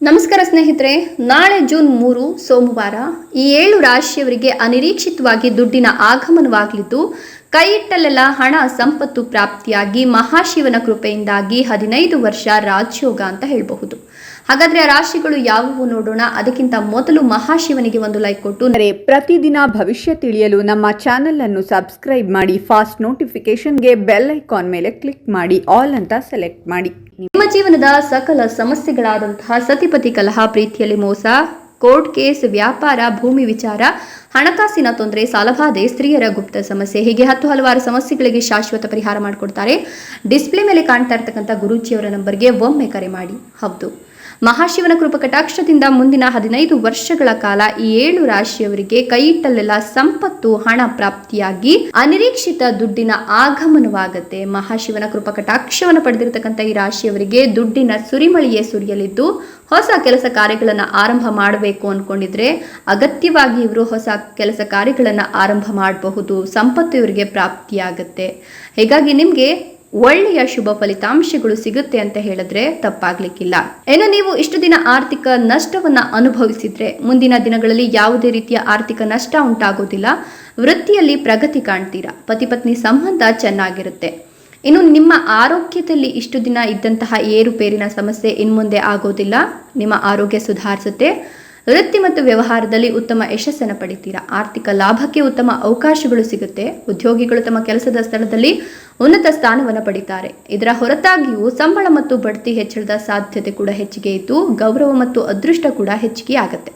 ನಮಸ್ಕಾರ ಸ್ನೇಹಿತರೆ, ನಾಳೆ ಜೂನ್ 3 ಸೋಮವಾರ ಈ 7 ರಾಶಿಯವರಿಗೆ ಅನಿರೀಕ್ಷಿತವಾಗಿ ದುಡ್ಡಿನ ಆಗಮನವಾಗಲಿದ್ದು, ಕೈ ಇಟ್ಟಲ್ಲೆಲ್ಲ ಹಣ ಸಂಪತ್ತು ಪ್ರಾಪ್ತಿಯಾಗಿ ಮಹಾಶಿವನ ಕೃಪೆಯಿಂದಾಗಿ 15 ವರ್ಷ ರಾಜಯೋಗ ಅಂತ ಹೇಳಬಹುದು. ಹಾಗಾದ್ರೆ ಆ ರಾಶಿಗಳು ಯಾವುವು ನೋಡೋಣ. ಅದಕ್ಕಿಂತ ಮೊದಲು ಮಹಾಶಿವನಿಗೆ ಒಂದು ಲೈಕ್ ಕೊಟ್ಟು ಪ್ರತಿದಿನ ಭವಿಷ್ಯ ತಿಳಿಯಲು ನಮ್ಮ ಚಾನೆಲ್ ಅನ್ನು ಸಬ್ಸ್ಕ್ರೈಬ್ ಮಾಡಿ. ಫಾಸ್ಟ್ ನೋಟಿಫಿಕೇಶನ್ಗೆ ಬೆಲ್ ಐಕಾನ್ ಮೇಲೆ ಕ್ಲಿಕ್ ಮಾಡಿ, ಆಲ್ ಅಂತ ಸೆಲೆಕ್ಟ್ ಮಾಡಿ. ನಿಮ್ಮ ಜೀವನದ ಸಕಲ ಸಮಸ್ಯೆಗಳಾದಂತಹ ಸತಿಪತಿ ಕಲಹ, ಪ್ರೀತಿಯಲ್ಲಿ ಮೋಸ, ಕೋರ್ಟ್ ಕೇಸ್, ವ್ಯಾಪಾರ, ಭೂಮಿ ವಿಚಾರ, ಹಣಕಾಸಿನ ತೊಂದರೆ, ಸಾಲಬಾಧೆ, ಸ್ತ್ರೀಯರ ಗುಪ್ತ ಸಮಸ್ಯೆ, ಹೀಗೆ ಹಲವಾರು ಸಮಸ್ಯೆಗಳಿಗೆ ಶಾಶ್ವತ ಪರಿಹಾರ ಮಾಡಿಕೊಡ್ತಾರೆ. ಡಿಸ್ಪ್ಲೇ ಮೇಲೆ ಕಾಣ್ತಾ ಇರ್ತಕ್ಕಂಥ ಗುರೂಜಿಯವರ ನಂಬರ್ಗೆ ಒಮ್ಮೆ ಕರೆ ಮಾಡಿ. ಹೌದು, ಮಹಾಶಿವನ ಕೃಪಾ ಕಟಾಕ್ಷದಿಂದ ಮುಂದಿನ 15 ವರ್ಷಗಳ ಕಾಲ ಈ 7 ರಾಶಿಯವರಿಗೆ ಕೈ ಇಟ್ಟಲ್ಲೆಲ್ಲ ಸಂಪತ್ತು, ಹಣ ಪ್ರಾಪ್ತಿಯಾಗಿ ಅನಿರೀಕ್ಷಿತ ದುಡ್ಡಿನ ಆಗಮನವಾಗುತ್ತೆ. ಮಹಾಶಿವನ ಕೃಪಾ ಕಟಾಕ್ಷವನ್ನು ಪಡೆದಿರತಕ್ಕಂಥ ಈ ರಾಶಿಯವರಿಗೆ ದುಡ್ಡಿನ ಸುರಿಮಳೆಯೇ ಸುರಿಯಲಿದ್ದು, ಹೊಸ ಕೆಲಸ ಕಾರ್ಯಗಳನ್ನು ಆರಂಭ ಮಾಡಬೇಕು ಅನ್ಕೊಂಡಿದ್ರೆ ಅಗತ್ಯವಾಗಿ ಇವರು ಹೊಸ ಕೆಲಸ ಕಾರ್ಯಗಳನ್ನು ಆರಂಭ ಮಾಡಬಹುದು. ಸಂಪತ್ತು ಇವರಿಗೆ ಪ್ರಾಪ್ತಿಯಾಗುತ್ತೆ. ಹೀಗಾಗಿ ನಿಮಗೆ ಒಳ್ಳೆಯ ಶುಭ ಫಲಿತಾಂಶಗಳು ಸಿಗುತ್ತೆ ಅಂತ ಹೇಳಿದ್ರೆ ತಪ್ಪಾಗ್ಲಿಕ್ಕಿಲ್ಲ. ಇನ್ನು ನೀವು ಇಷ್ಟು ದಿನ ಆರ್ಥಿಕ ನಷ್ಟವನ್ನ ಅನುಭವಿಸಿದ್ರೆ ಮುಂದಿನ ದಿನಗಳಲ್ಲಿ ಯಾವುದೇ ರೀತಿಯ ಆರ್ಥಿಕ ನಷ್ಟ ಉಂಟಾಗೋದಿಲ್ಲ. ವೃತ್ತಿಯಲ್ಲಿ ಪ್ರಗತಿ ಕಾಣ್ತೀರಾ. ಪತಿ ಪತ್ನಿ ಸಂಬಂಧ ಚೆನ್ನಾಗಿರುತ್ತೆ. ಇನ್ನು ನಿಮ್ಮ ಆರೋಗ್ಯದಲ್ಲಿ ಇಷ್ಟು ದಿನ ಇದ್ದಂತಹ ಏರುಪೇರಿನ ಸಮಸ್ಯೆ ಇನ್ಮುಂದೆ ಆಗೋದಿಲ್ಲ. ನಿಮ್ಮ ಆರೋಗ್ಯ ಸುಧಾರಿಸುತ್ತೆ. ವೃತ್ತಿ ಮತ್ತು ವ್ಯವಹಾರದಲ್ಲಿ ಉತ್ತಮ ಯಶಸ್ಸನ್ನು ಪಡಿತೀರಾ. ಆರ್ಥಿಕ ಲಾಭಕ್ಕೆ ಉತ್ತಮ ಅವಕಾಶಗಳು ಸಿಗುತ್ತೆ. ಉದ್ಯೋಗಿಗಳು ತಮ್ಮ ಕೆಲಸದ ಸ್ಥಳದಲ್ಲಿ ಉನ್ನತ ಸ್ಥಾನವನ್ನು ಪಡಿತಾರೆ. ಇದರ ಹೊರತಾಗಿಯೂ ಸಂಬಳ ಮತ್ತು ಬಡ್ತಿ ಹೆಚ್ಚಳದ ಸಾಧ್ಯತೆ ಕೂಡ ಹೆಚ್ಚಿಗೆ ಇದ್ದು, ಗೌರವ ಮತ್ತು ಅದೃಷ್ಟ ಕೂಡ ಹೆಚ್ಚಿಗೆ ಆಗುತ್ತೆ.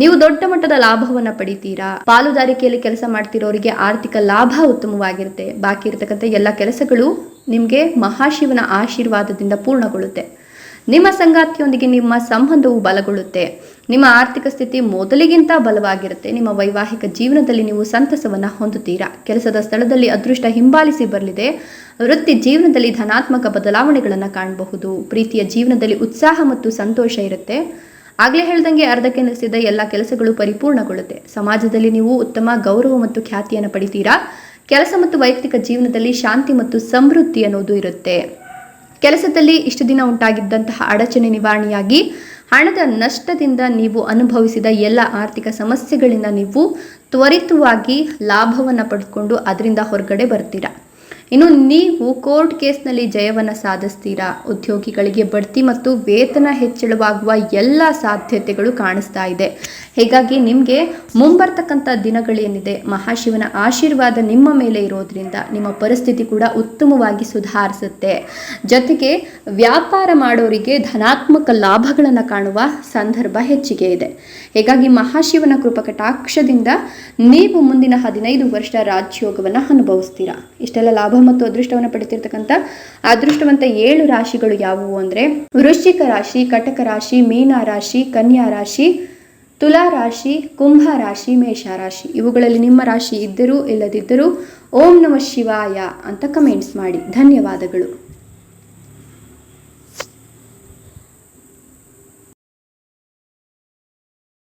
ನೀವು ದೊಡ್ಡ ಮಟ್ಟದ ಲಾಭವನ್ನು ಪಡಿತೀರಾ. ಪಾಲುದಾರಿಕೆಯಲ್ಲಿ ಕೆಲಸ ಮಾಡ್ತಿರೋರಿಗೆ ಆರ್ಥಿಕ ಲಾಭ ಉತ್ತಮವಾಗಿರುತ್ತೆ. ಬಾಕಿ ಇರತಕ್ಕಂಥ ಎಲ್ಲ ಕೆಲಸಗಳು ನಿಮಗೆ ಮಹಾಶಿವನ ಆಶೀರ್ವಾದದಿಂದ ಪೂರ್ಣಗೊಳ್ಳುತ್ತೆ. ನಿಮ್ಮ ಸಂಗಾತಿಯೊಂದಿಗೆ ನಿಮ್ಮ ಸಂಬಂಧವು ಬಲಗೊಳ್ಳುತ್ತೆ. ನಿಮ್ಮ ಆರ್ಥಿಕ ಸ್ಥಿತಿ ಮೊದಲಿಗಿಂತ ಬಲವಾಗಿರುತ್ತೆ. ನಿಮ್ಮ ವೈವಾಹಿಕ ಜೀವನದಲ್ಲಿ ನೀವು ಸಂತಸವನ್ನು ಹೊಂದುತ್ತೀರಾ. ಕೆಲಸದ ಸ್ಥಳದಲ್ಲಿ ಅದೃಷ್ಟ ಹಿಂಬಾಲಿಸಿ ಬರಲಿದೆ. ವೃತ್ತಿ ಜೀವನದಲ್ಲಿ ಧನಾತ್ಮಕ ಬದಲಾವಣೆಗಳನ್ನು ಕಾಣಬಹುದು. ಪ್ರೀತಿಯ ಜೀವನದಲ್ಲಿ ಉತ್ಸಾಹ ಮತ್ತು ಸಂತೋಷ ಇರುತ್ತೆ. ಆಗಲೇ ಹೇಳ್ದಂಗೆ ಅರ್ಧಕ್ಕೆ ನಿಲ್ಲಿಸಿದ ಎಲ್ಲ ಕೆಲಸಗಳು ಪರಿಪೂರ್ಣಗೊಳ್ಳುತ್ತೆ. ಸಮಾಜದಲ್ಲಿ ನೀವು ಉತ್ತಮ ಗೌರವ ಮತ್ತು ಖ್ಯಾತಿಯನ್ನು ಪಡಿತೀರಾ. ಕೆಲಸ ಮತ್ತು ವೈಯಕ್ತಿಕ ಜೀವನದಲ್ಲಿ ಶಾಂತಿ ಮತ್ತು ಸಮೃದ್ಧಿ ಅನ್ನೋದು ಇರುತ್ತೆ. ಕೆಲಸದಲ್ಲಿ ಇಷ್ಟು ದಿನ ಉಂಟಾಗಿದ್ದಂತಹ ಅಡಚಣೆ ನಿವಾರಣೆಯಾಗಿ ಹಣದ ನಷ್ಟದಿಂದ ನೀವು ಅನುಭವಿಸಿದ ಎಲ್ಲ ಆರ್ಥಿಕ ಸಮಸ್ಯೆಗಳಿಂದ ನೀವು ತ್ವರಿತವಾಗಿ ಲಾಭವನ್ನು ಪಡೆದುಕೊಂಡು ಅದರಿಂದ ಹೊರಗಡೆ ಬರ್ತೀರಾ. ಇನ್ನು ನೀವು ಕೋರ್ಟ್ ಕೇಸ್ನಲ್ಲಿ ಜಯವನ್ನು ಸಾಧಿಸ್ತೀರಾ. ಉದ್ಯೋಗಿಗಳಿಗೆ ಬಡ್ತಿ ಮತ್ತು ವೇತನ ಹೆಚ್ಚಳವಾಗುವ ಎಲ್ಲ ಸಾಧ್ಯತೆಗಳು ಕಾಣಿಸ್ತಾ ಇದೆ. ಹೀಗಾಗಿ ನಿಮಗೆ ಮುಂಬರ್ತಕ್ಕಂಥ ದಿನಗಳೇನಿದೆ, ಮಹಾಶಿವನ ಆಶೀರ್ವಾದ ನಿಮ್ಮ ಮೇಲೆ ಇರೋದ್ರಿಂದ ನಿಮ್ಮ ಪರಿಸ್ಥಿತಿ ಕೂಡ ಉತ್ತಮವಾಗಿ ಸುಧಾರಿಸುತ್ತೆ. ಜೊತೆಗೆ ವ್ಯಾಪಾರ ಮಾಡೋರಿಗೆ ಧನಾತ್ಮಕ ಲಾಭಗಳನ್ನು ಕಾಣುವ ಸಂದರ್ಭ ಹೆಚ್ಚಿಗೆ ಇದೆ. ಹೀಗಾಗಿ ಮಹಾಶಿವನ ಕೃಪಾ ಕಟಾಕ್ಷದಿಂದ ನೀವು ಮುಂದಿನ 15 ವರ್ಷ ರಾಜಯೋಗವನ್ನು ಅನುಭವಿಸ್ತೀರಾ. ಇಷ್ಟೆಲ್ಲ ಲಾಭ ಮತ್ತು ಅದೃಷ್ಟವನ್ನು ಪಡೆದಿರ್ತಕ್ಕಂಥ ಅದೃಷ್ಟವಂತ 7 ರಾಶಿಗಳು ಯಾವುವು ಅಂದರೆ ವೃಶ್ಚಿಕ ರಾಶಿ, ಕಟಕ ರಾಶಿ, ಮೀನ ರಾಶಿ, ಕನ್ಯಾ ರಾಶಿ, ತುಲಾ ರಾಶಿ, ಕುಂಭ ರಾಶಿ, ಮೇಷ ರಾಶಿ. ಇವುಗಳಲ್ಲಿ ನಿಮ್ಮ ರಾಶಿ ಇದ್ದರೂ ಇಲ್ಲದಿದ್ದರೂ ಓಂ ನಮಃ ಶಿವಾಯ ಅಂತ ಕಮೆಂಟ್ಸ್ ಮಾಡಿ. ಧನ್ಯವಾದಗಳು.